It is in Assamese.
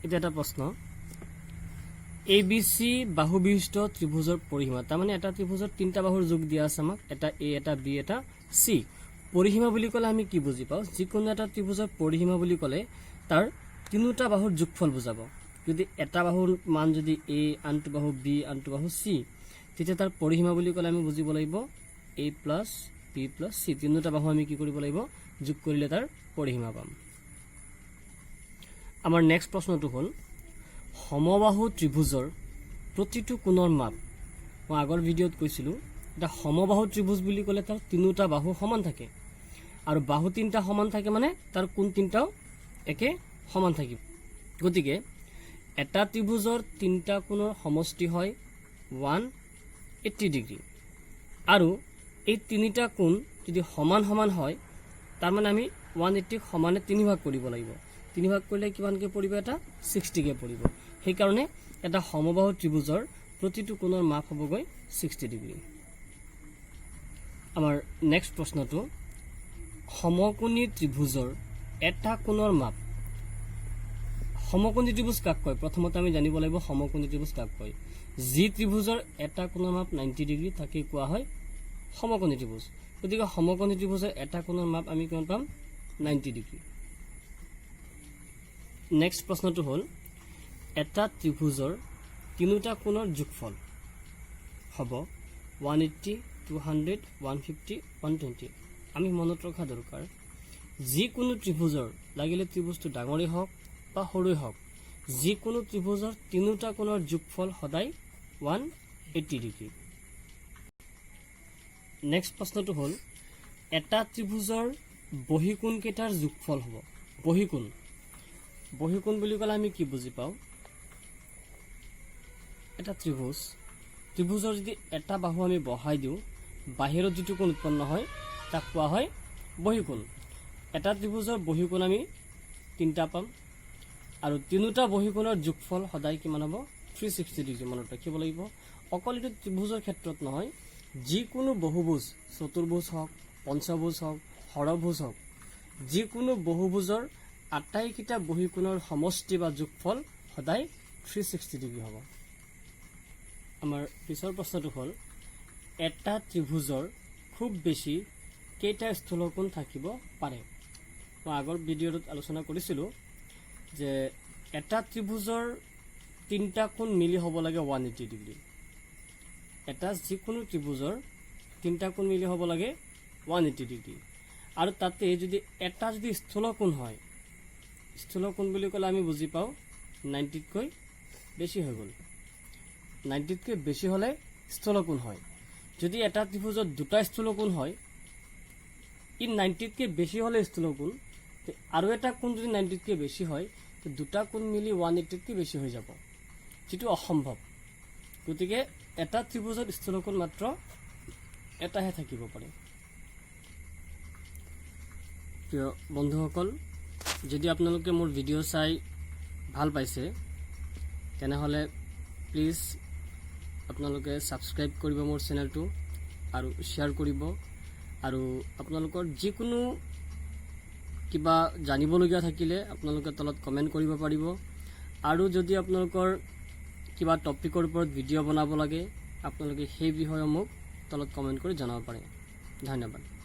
এটা এটা প্ৰশ্ন ABC বাহু বিশিষ্ট ত্ৰিভুজৰ পৰিসীমা তাৰমানে এটা ত্ৰিভুজৰ তিনিটা বাহুৰ যোগ দিয়া আছে আমাক এটা A এটা B এটা C পৰিসীমা বুলি ক'লে আমি কি বুজি পাওঁ যিকোনো এটা ত্ৰিভুজৰ পৰিসীমা বুলি ক'লে তাৰ তিনিটা বাহুৰ যোগফল বুজাব যদি এটা বাহুৰ মান যদি A আনটো বাহু B আনটো বাহু C তেতিয়া তাৰ পৰিসীমা বুলি ক'লে আমি বুজিব লাগিব A + B + C তিনিটা বাহু আমি কি কৰিব লাগিব যোগ কৰিলে তাৰ পৰিসীমা পাম আমাৰ নেক্সট প্ৰশ্নটো হ'ল সমবাহু ত্ৰিভুজৰ প্ৰতিটো কোণৰ মাপ মই আগৰ ভিডিঅ'ত কৈছিলোঁ এটা সমবাহু ত্ৰিভুজ বুলি ক'লে তাৰ তিনিটা বাহু সমান থাকে আৰু বাহু তিনিটা সমান থাকে মানে তাৰ কোণ তিনিটাও একে সমান থাকিব গতিকে এটা ত্ৰিভুজৰ তিনিটা কোণৰ সমষ্টি হয় 180 ডিগ্ৰী আৰু এই তিনিটা কোণ যদি সমান সমান হয় তাৰ মানে আমি 180 সমানে 3 ভাগ কৰিব লাগিব 3 ভাগ কৰিলে কিমানকে পৰিব এটা 60 কে পৰিব সেই কাৰণে এটা সমবাহু ত্ৰিভুজৰ প্ৰতিটো কোণৰ মাপ হ'বগৈ 60 ডিগ্ৰী আমাৰ নেক্সট প্ৰশ্নটো সমকোণী ত্ৰিভুজৰ এটা কোণৰ মাপ সমকোণী ত্ৰিভুজ কাক কয় প্ৰথমতে আমি জানিব লাগিব সমকোণী ত্ৰিভুজ কাক কয় যি ত্ৰিভুজৰ এটা কোণৰ মাপ 90 ডিগ্ৰী তাকে কোৱা হয় সমকোণী ত্ৰিভুজ গতিকে সমকোণী ত্ৰিভুজৰ এটা কোণৰ মাপ আমি কিমান পাম 90 ডিগ্ৰী নেক্সট প্ৰশ্নটো হ'ল এটা ত্ৰিভুজৰ তিনিটা কোণৰ যোগফল হ'ব 180 200 150 120 আমি মনত ৰখা দৰকাৰ যিকোনো ত্ৰিভুজৰ লাগিলে ত্ৰিভুজটো ডাঙৰেই হওক বা সৰুই হওক যিকোনো ত্ৰিভুজৰ তিনিটা কোণৰ যোগফল সদায় 180 ডিগ্ৰী নেক্সট প্ৰশ্নটো হ'ল এটা ত্ৰিভুজৰ বহিকোণ কেইটাৰ যোগফল হ'ব বহিকোণ বুলি ক'লে আমি কি বুজি পাওঁ এটা ত্ৰিভুজৰ যদি এটা বাহু আমি বহাই দিওঁ বাহিৰত যিটো কোণ উৎপন্ন হয় তাক কোৱা হয় বহিকোণ এটা ত্ৰিভুজৰ বহিকোণ আমি তিনিটা পাম আৰু তিনিটা বহিকোণৰ যোগফল সদায় কিমান হ'ব 360 ডিগ্ৰী মনত ৰাখিব লাগিব অকল এইটো ত্ৰিভুজৰ ক্ষেত্ৰত নহয় যিকোনো বহুভুজ চতুৰ্ভুজ হওক পঞ্চভুজ হওক ষড়ভুজ হওক যিকোনো বহুভুজৰ আটাইকেইটা বহিকোণৰ সমষ্টি বা যোগফল সদায় 360 ডিগ্ৰী হ'ব আমাৰ পিছৰ প্ৰশ্নটো হ'ল এটা ত্ৰিভুজৰ খুব বেছি কেইটা স্থূলকোণ থাকিব পাৰে মই আগৰ ভিডিঅ'ত আলোচনা কৰিছিলোঁ যে এটা ত্ৰিভুজৰ তিনিটা কোণ মিলি হ'ব লাগে 180 ডিগ্ৰী এটা যিকোনো ত্ৰিভুজৰ তিনিটা কোণ মিলি হ'ব লাগে 180 ডিগ্ৰী আৰু তাতে যদি এটা যদি স্থূলকোণ হয় স্থূলকোণ বুলি ক'লে আমি বুজি পাওঁ 90তকৈ বেছি হৈ গ'ল 90তকৈ বেছি হ'লে স্থূলকোণ হয় যদি এটা ত্ৰিভুজত দুটা স্থূলকোণ হয় ই 90তকৈ বেছি হ'লে স্থূলকোণ আৰু এটা কোণ যদি 90তকৈ বেছি হয় দুটা কোণ মিলি 180তকৈ বেছি হৈ যাব যেটো অসম্ভৱ গতিকে এটা ত্ৰিভুজত স্থূলকোণ মাত্ৰ এটাহে থাকিব পাৰে প্ৰিয় বন্ধুসকল যদি আপোনালোকে মোৰ ভিডিঅ' চাই ভাল পাইছে তেনেহ'লে প্লিজ আপোনালোকে সাবস্ক্ৰাইব কৰিব মোৰ চেনেলটো আৰু শ্বেয়াৰ কৰিব আৰু আপোনালোকৰ যিকোনো কিবা জানিবলগীয়া থাকিলে আপোনালোকে তলত কমেন্ট কৰিব পাৰিব আৰু যদি আপোনালোকৰ কিবা টপিকৰ ওপৰত ভিডিঅ' বনাব লাগে আপোনালোকে সেই বিষয়ে মোক তলত কমেন্ট কৰি জনাব পাৰে ধন্যবাদ